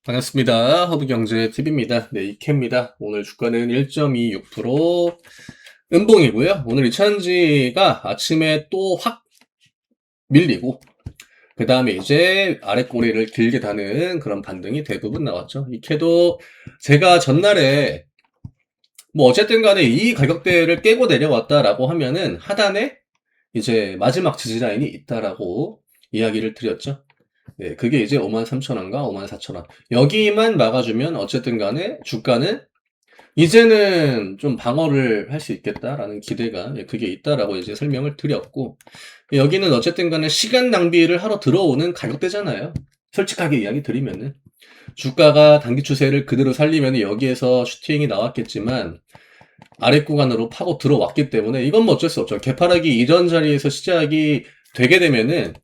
반갑습니다. 허브경제TV입니다. 네, 이케입니다. 오늘 주가는 1.26% 음봉이고요. 오늘 이차전지가 아침에 또 확 밀리고, 그 다음에 이제 아래 꼬리를 길게 다는 그런 반등이 대부분 나왔죠. 이케도 제가 전날에 뭐 어쨌든 간에 이 가격대를 깨고 내려왔다라고 하면은 하단에 이제 마지막 지지라인이 있다라고 이야기를 드렸죠. 네, 그게 이제 53,000원과 54,000원. 여기만 막아주면 어쨌든 간에 주가는 이제는 좀 방어를 할 수 있겠다라는 기대가 그게 있다라고 이제 설명을 드렸고, 여기는 어쨌든 간에 시간 낭비를 하러 들어오는 가격대잖아요. 솔직하게 이야기 드리면은. 주가가 단기 추세를 그대로 살리면 여기에서 슈팅이 나왔겠지만, 아래 구간으로 파고 들어왔기 때문에 이건 뭐 어쩔 수 없죠. 개파락이 이전 자리에서 시작이 되게 되면은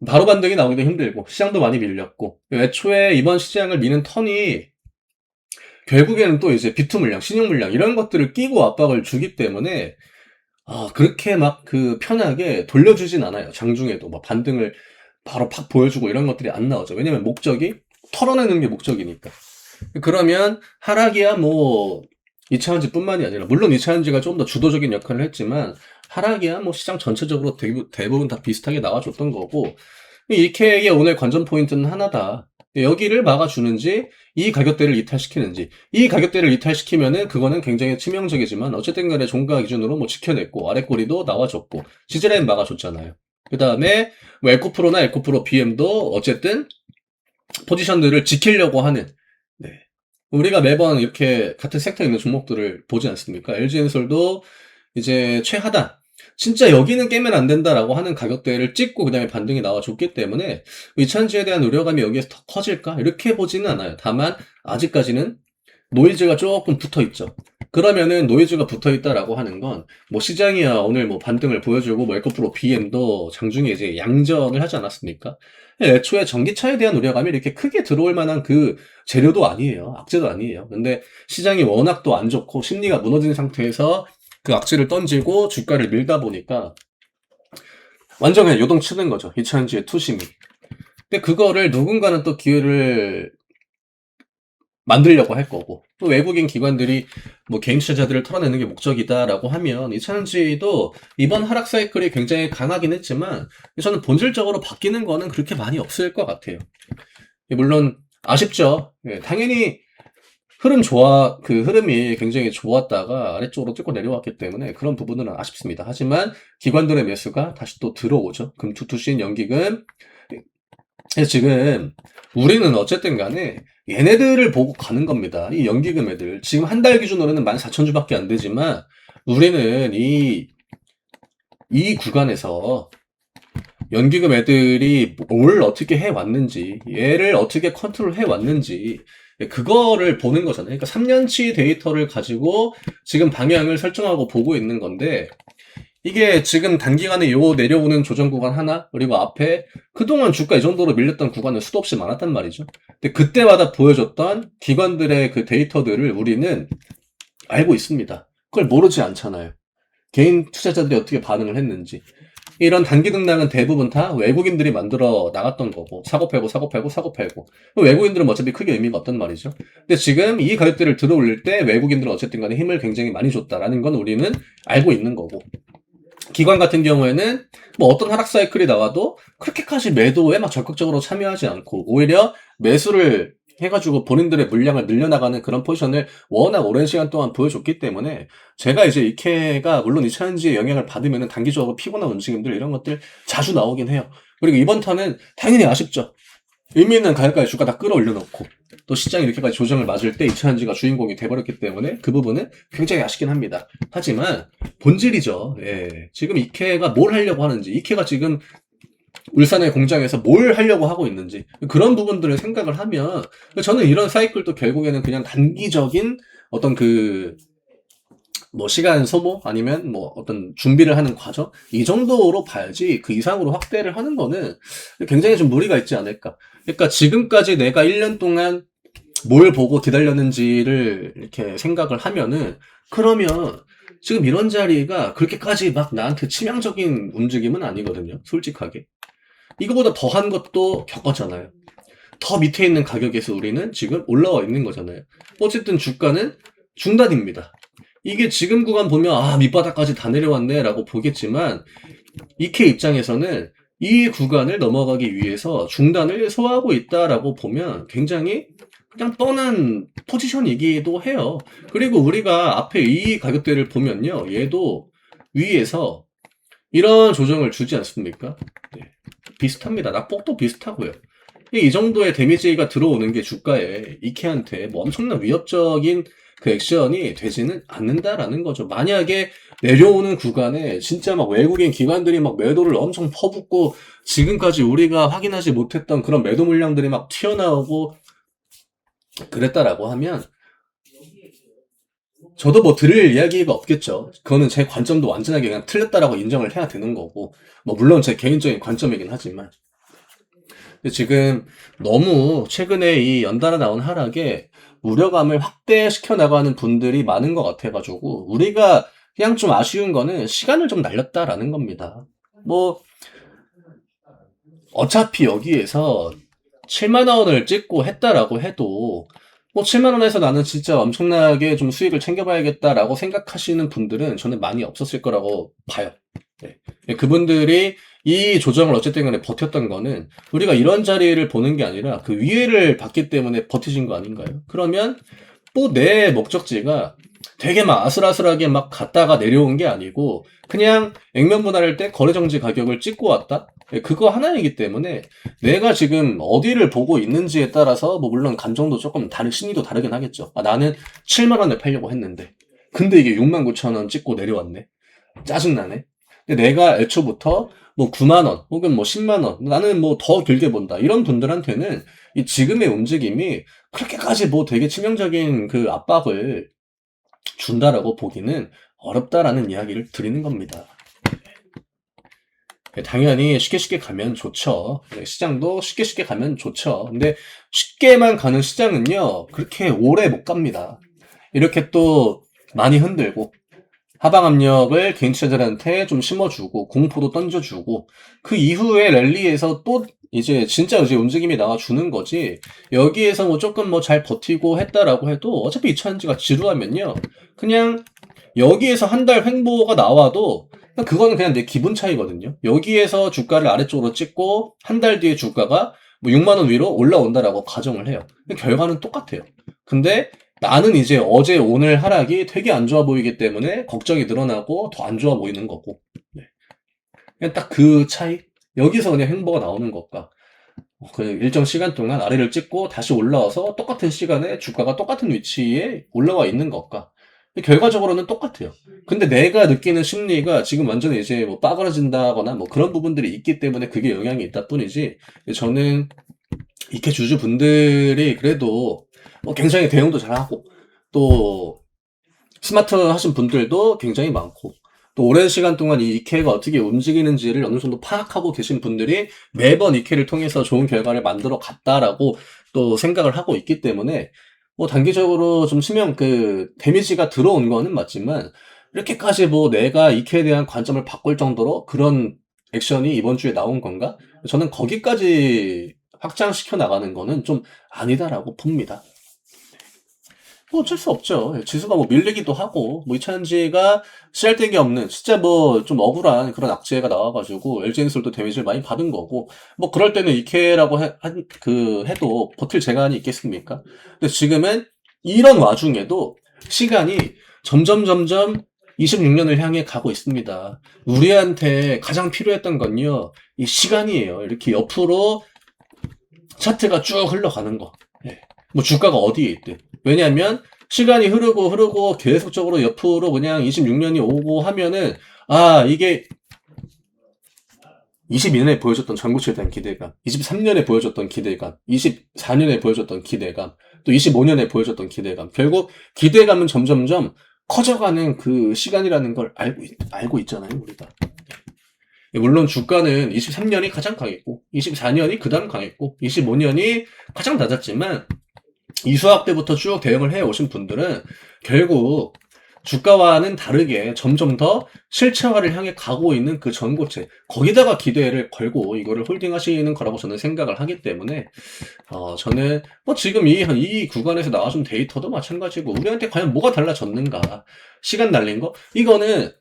바로 반등이 나오기도 힘들고 시장도 많이 밀렸고, 애초에 이번 시장을 미는 턴이 결국에는 또 이제 비투 물량, 신용 물량 이런 것들을 끼고 압박을 주기 때문에 그렇게 막 그 편하게 돌려주진 않아요. 장중에도 막 반등을 바로 팍 보여주고 이런 것들이 안 나오죠. 왜냐면 목적이 털어내는 게 목적이니까. 그러면 하락이야 뭐 이차전지뿐만이 아니라, 물론 이차전지가 좀 더 주도적인 역할을 했지만 하락이야 뭐 시장 전체적으로 대부분 다 비슷하게 나와줬던 거고, 이케의 오늘 관전 포인트는 하나다. 여기를 막아주는지 이 가격대를 이탈시키는지. 이 가격대를 이탈시키면은 그거는 굉장히 치명적이지만 어쨌든 간에 종가 기준으로 뭐 지켜냈고 아래꼬리도 나와줬고 지지라인 막아줬잖아요. 그 다음에 뭐 에코프로나 에코프로 BM도 어쨌든 포지션들을 지키려고 하는, 네. 우리가 매번 이렇게 같은 섹터에 있는 종목들을 보지 않습니까? LG엔솔도 이제 최하단, 진짜 여기는 깨면 안 된다라고 하는 가격대를 찍고 그 다음에 반등이 나와줬기 때문에 이차전지에 대한 우려감이 여기에서 더 커질까? 이렇게 보지는 않아요. 다만 아직까지는 노이즈가 조금 붙어 있죠. 그러면은 노이즈가 붙어 있다라고 하는 건 뭐 시장이야 오늘 뭐 반등을 보여주고 뭐 에코프로 BM도 장중에 이제 양전을 하지 않았습니까? 애초에 전기차에 대한 우려감이 이렇게 크게 들어올 만한 그 재료도 아니에요. 악재도 아니에요. 근데 시장이 워낙 또 안 좋고 심리가 무너진 상태에서 그 악재를 던지고 주가를 밀다 보니까 완전 그냥 요동치는 거죠. 이차전지의 투심이. 근데 그거를 누군가는 또 기회를 만들려고 할 거고, 또 외국인 기관들이 뭐 개인 투자자들을 털어내는 게 목적이다라고 하면 이차전지도 이번 하락 사이클이 굉장히 강하긴 했지만 저는 본질적으로 바뀌는 거는 그렇게 많이 없을 것 같아요. 물론 아쉽죠. 당연히 그 흐름이 굉장히 좋았다가 아래쪽으로 찍고 내려왔기 때문에 그런 부분은 아쉽습니다. 하지만 기관들의 매수가 다시 또 들어오죠. 금투투신 연기금. 그래서 지금 우리는 어쨌든 간에 얘네들을 보고 가는 겁니다. 이 연기금 애들. 지금 한 달 기준으로는 14,000주밖에 안 되지만 우리는 이 구간에서 연기금 애들이 뭘 어떻게 해왔는지, 얘를 어떻게 컨트롤 해왔는지, 그거를 보는 거잖아요. 그러니까 3년치 데이터를 가지고 지금 방향을 설정하고 보고 있는 건데, 이게 지금 단기간에 요 내려오는 조정 구간 하나, 그리고 앞에 그동안 주가 이 정도로 밀렸던 구간은 수도 없이 많았단 말이죠. 근데 그때마다 보여줬던 기관들의 그 데이터들을 우리는 알고 있습니다. 그걸 모르지 않잖아요. 개인 투자자들이 어떻게 반응을 했는지. 이런 단기 등락은 대부분 다 외국인들이 만들어 나갔던 거고, 사고 팔고 사고 팔고 사고 팔고. 외국인들은 어차피 크게 의미가 없단 말이죠. 근데 지금 이 가격대를 들어 올릴 때 외국인들은 어쨌든 간에 힘을 굉장히 많이 줬다라는 건 우리는 알고 있는 거고, 기관 같은 경우에는 뭐 어떤 하락 사이클이 나와도 그렇게까지 매도에 막 적극적으로 참여하지 않고 오히려 매수를 해가지고 본인들의 물량을 늘려나가는 그런 포지션을 워낙 오랜 시간 동안 보여줬기 때문에, 제가 이제 이케가 물론 이차전지의 영향을 받으면 단기적으로 피곤한 움직임들 이런 것들 자주 나오긴 해요. 그리고 이번 턴은 당연히 아쉽죠. 의미 있는 가격까지 주가 다 끌어올려놓고 또 시장이 이렇게까지 조정을 맞을 때 이차전지가 주인공이 돼버렸기 때문에 그 부분은 굉장히 아쉽긴 합니다. 하지만 본질이죠. 예. 지금 이케가 뭘 하려고 하는지, 이케가 지금 울산의 공장에서 뭘 하려고 하고 있는지 그런 부분들을 생각을 하면 저는 이런 사이클도 결국에는 그냥 단기적인 어떤 그 뭐 시간 소모 아니면 뭐 어떤 준비를 하는 과정 이 정도로 봐야지 그 이상으로 확대를 하는 거는 굉장히 좀 무리가 있지 않을까. 그러니까 지금까지 내가 1년 동안 뭘 보고 기다렸는지를 이렇게 생각을 하면은, 그러면 지금 이런 자리가 그렇게까지 막 나한테 치명적인 움직임은 아니거든요. 솔직하게. 이거보다 더한 것도 겪었잖아요. 더 밑에 있는 가격에서 우리는 지금 올라와 있는 거잖아요. 어쨌든 주가는 중단입니다. 이게 지금 구간 보면 밑바닥까지 다 내려왔네 라고 보겠지만 이케 입장에서는 이 구간을 넘어가기 위해서 중단을 소화하고 있다라고 보면 굉장히 그냥 뻔한 포지션이기도 해요. 그리고 우리가 앞에 이 가격대를 보면요. 얘도 위에서 이런 조정을 주지 않습니까? 네. 비슷합니다. 낙폭도 비슷하고요. 이 정도의 데미지가 들어오는 게 주가에 이케한테 뭐 엄청난 위협적인 그 액션이 되지는 않는다라는 거죠. 만약에 내려오는 구간에 진짜 막 외국인 기관들이 막 매도를 엄청 퍼붓고 지금까지 우리가 확인하지 못했던 그런 매도 물량들이 막 튀어나오고 그랬다라고 하면 저도 뭐 드릴 이야기가 없겠죠. 그거는 제 관점도 완전하게 그냥 틀렸다라고 인정을 해야 되는 거고 뭐 물론 제 개인적인 관점이긴 하지만 근데 지금 너무 최근에 이 연달아 나온 하락에 우려감을 확대시켜 나가는 분들이 많은 것 같아가지고 우리가 그냥 좀 아쉬운 거는 시간을 좀 날렸다라는 겁니다. 뭐 어차피 여기에서 7만 원을 찍고 했다라고 해도 뭐 7만 원에서 나는 진짜 엄청나게 좀 수익을 챙겨봐야겠다라고 생각하시는 분들은 저는 많이 없었을 거라고 봐요. 네. 그분들이 이 조정을 어쨌든 간에 버텼던 거는 우리가 이런 자리를 보는 게 아니라 그 위에를 봤기 때문에 버티신 거 아닌가요? 그러면 또 내 목적지가 되게 막 아슬아슬하게 막 갔다가 내려온 게 아니고 그냥 액면 분할할 때 거래정지 가격을 찍고 왔다? 그거 하나이기 때문에 내가 지금 어디를 보고 있는지에 따라서 뭐 물론 감정도 조금 심리도 다르긴 하겠죠. 나는 7만 원에 팔려고 했는데 근데 이게 6만 9천 원 찍고 내려왔네. 짜증나네. 근데 내가 애초부터 뭐 9만 원 혹은 뭐 10만 원 나는 뭐 더 길게 본다. 이런 분들한테는 이 지금의 움직임이 그렇게까지 뭐 되게 치명적인 그 압박을 준다라고 보기는 어렵다라는 이야기를 드리는 겁니다. 당연히 쉽게 가면 좋죠. 시장도 쉽게 가면 좋죠. 근데 쉽게만 가는 시장은요, 그렇게 오래 못 갑니다. 이렇게 또 많이 흔들고, 하방 압력을 개인 투자자들한테 좀 심어주고, 공포도 던져주고, 그 이후에 랠리에서 또 이제 진짜 이제 움직임이 나와주는 거지, 여기에서 뭐 조금 뭐 잘 버티고 했다라고 해도 어차피 이차전지가 지루하면요, 그냥 여기에서 한 달 횡보가 나와도 그거는 그냥 내 기분 차이거든요. 여기에서 주가를 아래쪽으로 찍고 한 달 뒤에 주가가 뭐 6만 원 위로 올라온다라고 가정을 해요. 결과는 똑같아요. 근데 나는 이제 어제 오늘 하락이 되게 안 좋아 보이기 때문에 걱정이 늘어나고 더 안 좋아 보이는 거고. 네. 그냥 딱 그 차이? 여기서 그냥 횡보가 나오는 것과 그냥 일정 시간 동안 아래를 찍고 다시 올라와서 똑같은 시간에 주가가 똑같은 위치에 올라와 있는 것과 결과적으로는 똑같아요. 근데 내가 느끼는 심리가 지금 완전히 이제 뭐 빠그러진다거나 뭐 그런 부분들이 있기 때문에 그게 영향이 있다 뿐이지 저는 이케 주주 분들이 그래도 뭐 굉장히 대응도 잘하고 또 스마트 하신 분들도 굉장히 많고 또 오랜 시간 동안 이 이케가 어떻게 움직이는지를 어느 정도 파악하고 계신 분들이 매번 이케를 통해서 좋은 결과를 만들어 갔다라고 또 생각을 하고 있기 때문에 뭐 단기적으로 좀 데미지가 들어온 거는 맞지만 이렇게까지 뭐 내가 이케에 대한 관점을 바꿀 정도로 그런 액션이 이번 주에 나온 건가? 저는 거기까지 확장시켜 나가는 거는 좀 아니다라고 봅니다. 뭐 어쩔 수 없죠. 지수가 뭐 밀리기도 하고, 뭐 이차전지가 쓰잘데기 없는, 진짜 뭐 좀 억울한 그런 악재가 나와가지고, LG엔솔도 데미지를 많이 받은 거고, 뭐 그럴 때는 이케라고 해도 버틸 재간이 있겠습니까? 근데 지금은 이런 와중에도 시간이 점점 26년을 향해 가고 있습니다. 우리한테 가장 필요했던 건요, 이 시간이에요. 이렇게 옆으로 차트가 쭉 흘러가는 거. 예. 뭐 주가가 어디에 있든. 왜냐면 시간이 흐르고 계속적으로 옆으로 그냥 26년이 오고 하면은 이게 22년에 보여줬던 전고치에 대한 기대감, 23년에 보여줬던 기대감, 24년에 보여줬던 기대감, 또 25년에 보여줬던 기대감. 결국 기대감은 점점점 커져가는 그 시간이라는 걸 알고 있잖아요, 우리가. 물론 주가는 23년이 가장 강했고 24년이 그 다음 강했고 25년이 가장 낮았지만 이수학 때부터 쭉 대응을 해오신 분들은 결국 주가와는 다르게 점점 더 실체화를 향해 가고 있는 그 전고체, 거기다가 기대를 걸고 이거를 홀딩하시는 거라고 저는 생각을 하기 때문에 저는 뭐 지금 이 구간에서 나와준 데이터도 마찬가지고 우리한테 과연 뭐가 달라졌는가, 시간 날린 거, 이거는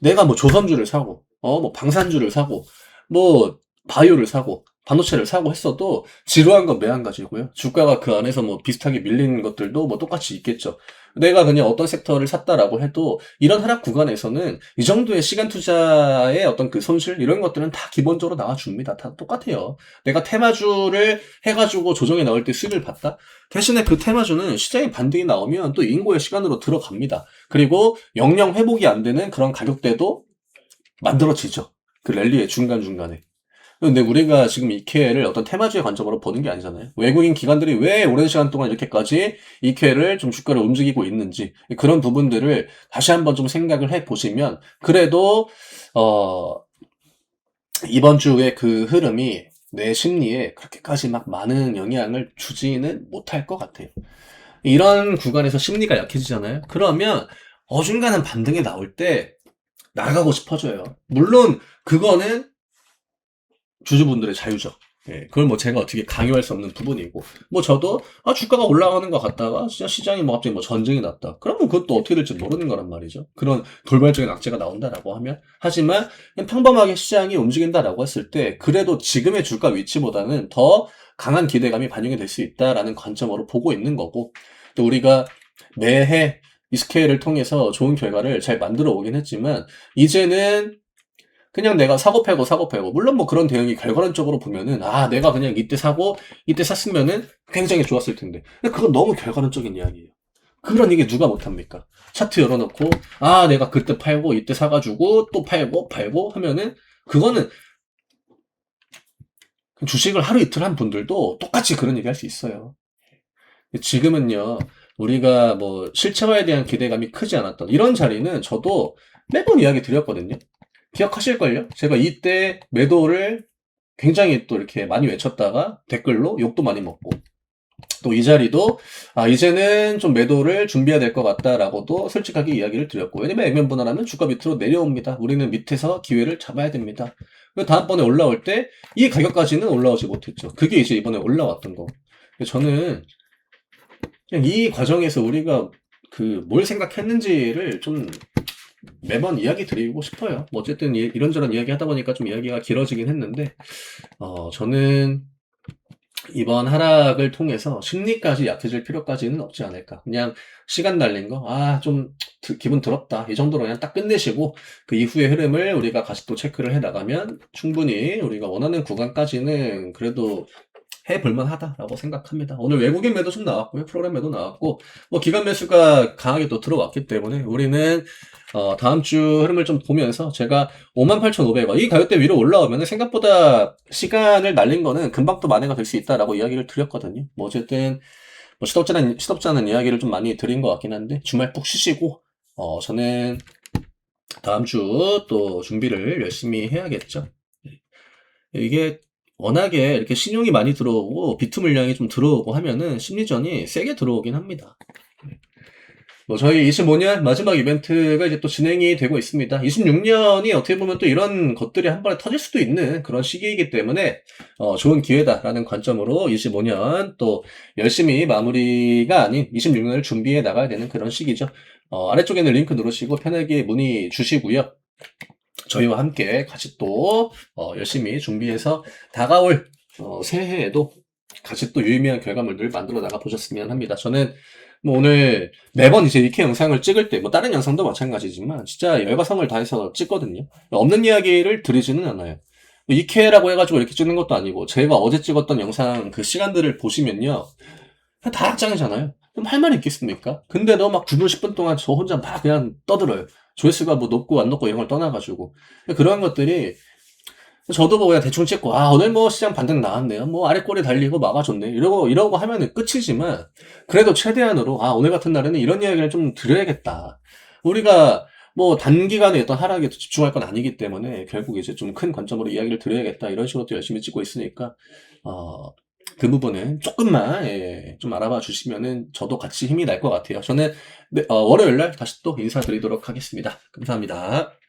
내가 뭐 조선주를 사고 뭐 방산주를 사고 뭐 바이오를 사고 반도체를 사고 했어도 지루한 건 매한가지고요. 주가가 그 안에서 뭐 비슷하게 밀리는 것들도 뭐 똑같이 있겠죠. 내가 그냥 어떤 섹터를 샀다라고 해도 이런 하락 구간에서는 이 정도의 시간 투자의 어떤 그 손실 이런 것들은 다 기본적으로 나와줍니다. 다 똑같아요. 내가 테마주를 해가지고 조정에 나올 때 수익을 봤다? 대신에 그 테마주는 시장에 반등이 나오면 또 인고의 시간으로 들어갑니다. 그리고 영영 회복이 안 되는 그런 가격대도 만들어지죠. 그 랠리의 중간중간에. 근데 우리가 지금 이케를 어떤 테마주의 관점으로 보는 게 아니잖아요. 외국인 기관들이 왜 오랜 시간 동안 이렇게까지 이케를 좀 주가를 움직이고 있는지, 그런 부분들을 다시 한번 좀 생각을 해 보시면, 그래도 이번 주의 그 흐름이 내 심리에 그렇게까지 막 많은 영향을 주지는 못할 것 같아요. 이런 구간에서 심리가 약해지잖아요. 그러면 어중간한 반등이 나올 때 나가고 싶어져요. 물론 그거는 주주분들의 자유죠. 예, 그걸 뭐 제가 어떻게 강요할 수 없는 부분이고, 뭐 저도 주가가 올라가는 것 같다가 진짜 시장이 뭐 갑자기 뭐 전쟁이 났다. 그러면 그것도 어떻게 될지 모르는 거란 말이죠. 그런 돌발적인 악재가 나온다라고 하면. 하지만 그냥 평범하게 시장이 움직인다라고 했을 때 그래도 지금의 주가 위치보다는 더 강한 기대감이 반영이 될 수 있다라는 관점으로 보고 있는 거고, 또 우리가 매해 이 스케일을 통해서 좋은 결과를 잘 만들어 오긴 했지만 이제는 그냥 내가 사고 팔고 물론 뭐 그런 대응이 결과론적으로 보면은 내가 그냥 이때 사고 이때 샀으면은 굉장히 좋았을 텐데, 근데 그건 너무 결과론적인 이야기예요. 그런 얘기 누가 못합니까? 차트 열어놓고 내가 그때 팔고 이때 사가지고 또 팔고 하면은 그거는 주식을 하루 이틀 한 분들도 똑같이 그런 얘기 할 수 있어요. 지금은요, 우리가 뭐 실체화에 대한 기대감이 크지 않았던 이런 자리는 저도 매번 이야기 드렸거든요. 기억하실걸요? 제가 이때 매도를 굉장히 또 이렇게 많이 외쳤다가 댓글로 욕도 많이 먹고, 또 이 자리도 이제는 좀 매도를 준비해야 될 것 같다라고도 솔직하게 이야기를 드렸고, 왜냐면 액면분할하면 주가 밑으로 내려옵니다. 우리는 밑에서 기회를 잡아야 됩니다. 다음번에 올라올 때 이 가격까지는 올라오지 못했죠. 그게 이제 이번에 올라왔던 거. 저는 그냥 이 과정에서 우리가 그 뭘 생각했는지를 좀 매번 이야기 드리고 싶어요. 뭐 어쨌든 이런저런 이야기 하다 보니까 좀 이야기가 길어지긴 했는데, 저는 이번 하락을 통해서 심리까지 약해질 필요까지는 없지 않을까. 그냥 시간 날린 거, 좀 기분 더럽다, 이 정도로 그냥 딱 끝내시고 그 이후의 흐름을 우리가 같이 또 체크를 해 나가면 충분히 우리가 원하는 구간까지는 그래도 해볼만 하다라고 생각합니다. 오늘 외국인 매도 좀 나왔고요. 프로그램 매도 나왔고, 뭐 기관 매수가 강하게 또 들어왔기 때문에 우리는 다음 주 흐름을 좀 보면서 제가 58,500원 이 가격대 위로 올라오면 생각보다 시간을 날린 거는 금방 또 만회가 될 수 있다라고 이야기를 드렸거든요. 뭐 어쨌든 뭐 시덥지 않은 이야기를 좀 많이 드린 것 같긴 한데, 주말 푹 쉬시고 저는 다음 주 또 준비를 열심히 해야겠죠. 이게 워낙에 이렇게 신용이 많이 들어오고 비트 물량이 좀 들어오고 하면은 심리전이 세게 들어오긴 합니다. 뭐 저희 25년 마지막 이벤트가 이제 또 진행이 되고 있습니다. 26년이 어떻게 보면 또 이런 것들이 한 번에 터질 수도 있는 그런 시기이기 때문에 좋은 기회다라는 관점으로 25년 또 열심히 마무리가 아닌 26년을 준비해 나가야 되는 그런 시기죠. 아래쪽에 있는 링크 누르시고 편하게 문의 주시고요. 저희와 함께 같이 또 열심히 준비해서 다가올 새해에도 같이 또 유의미한 결과물들을 만들어 나가 보셨으면 합니다. 저는 뭐 오늘 매번 이제 이렇게 영상을 찍을 때 뭐 다른 영상도 마찬가지지만 진짜 열과 성을 다해서 찍거든요. 없는 이야기를 드리지는 않아요. 이케라고 해가지고 이렇게 찍는 것도 아니고, 제가 어제 찍었던 영상 그 시간들을 보시면요, 다 악장이잖아요. 그럼 할 말이 있겠습니까? 근데도 막 9분 10분 동안 저 혼자 막 그냥 떠들어요. 조회수가 뭐 높고 안 높고 이런 걸 떠나가지고. 그런 것들이 저도 뭐 그냥 대충 찍고 오늘 뭐 시장 반등 나왔네요, 뭐 아래 꼬리 달리고 막아줬네, 이러고 하면은 끝이지만, 그래도 최대한으로 오늘 같은 날에는 이런 이야기를 좀 드려야겠다. 우리가 뭐 단기간에 어떤 하락에 집중할 건 아니기 때문에 결국 이제 좀 큰 관점으로 이야기를 드려야겠다, 이런 식으로 또 열심히 찍고 있으니까 그 부분은 조금만 좀 알아봐 주시면은 저도 같이 힘이 날 것 같아요. 저는 월요일 날 다시 또 인사드리도록 하겠습니다. 감사합니다.